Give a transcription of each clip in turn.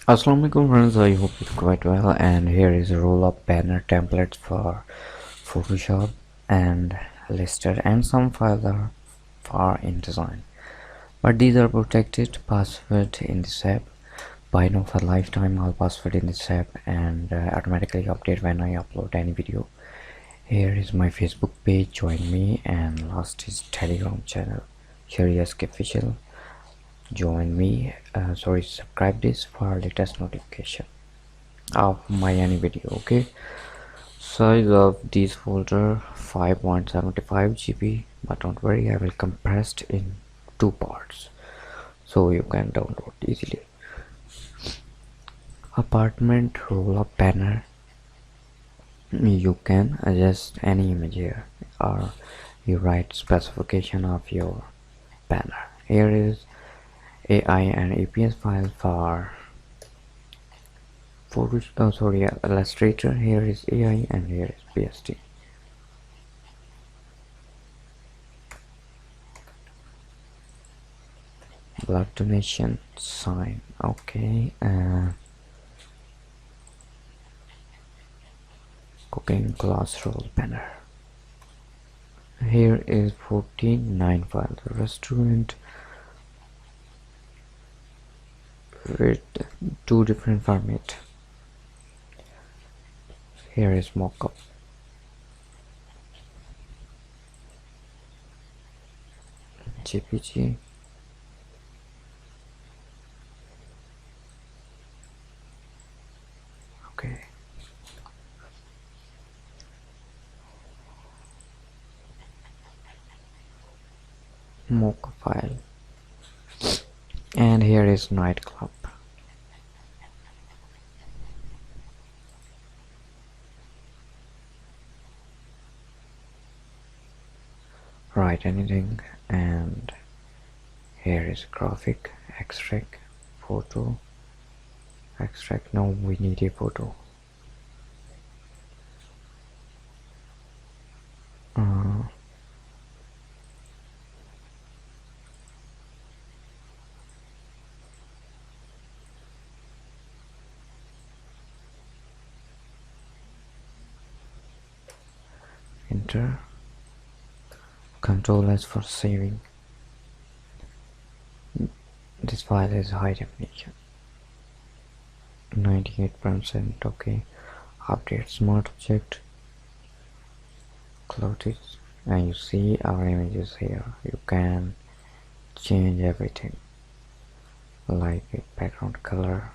Assalamualaikum friends, I hope you're quite well, and here is a roll-up banner templates for Photoshop and listed, and some files are for InDesign, but these are protected password in this app. By now for lifetime all password in this app and automatically update when I upload any video. Here is my Facebook page, join me, and last is Telegram channel Sheri official, join me. Subscribe this for latest notification of my any video. Okay, size of this folder 5.75 GB, but don't worry, I will compress it in two parts so you can download easily. Apartment roll-up banner, you can adjust any image here, or you write specification of your banner. Here is AI and APS file for Illustrator. Here is AI and here is PSD. Blood donation sign. Okay. Cooking class roll banner. Here is 49 files. Restaurant with two different format. Here is mockup. JPG. Okay. Mockup file. And here is nightclub. Write anything, and here is graphic, extract, photo, extract. Now we need a photo. Enter. Control S for saving. This file is high definition, 98%. Okay. Update smart object, clothes, and you see our images here. You can change everything, like a background color,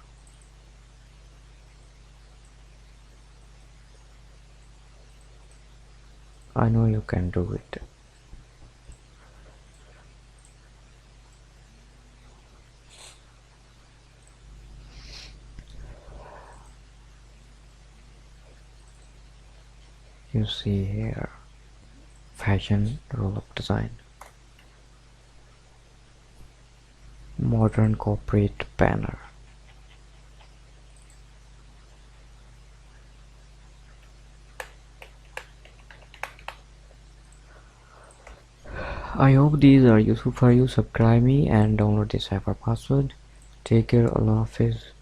I know you can do it. You see here fashion roll-up design, modern corporate banner. I hope these are useful for you. Subscribe me and download this app for password. Take care. Allah Hafiz.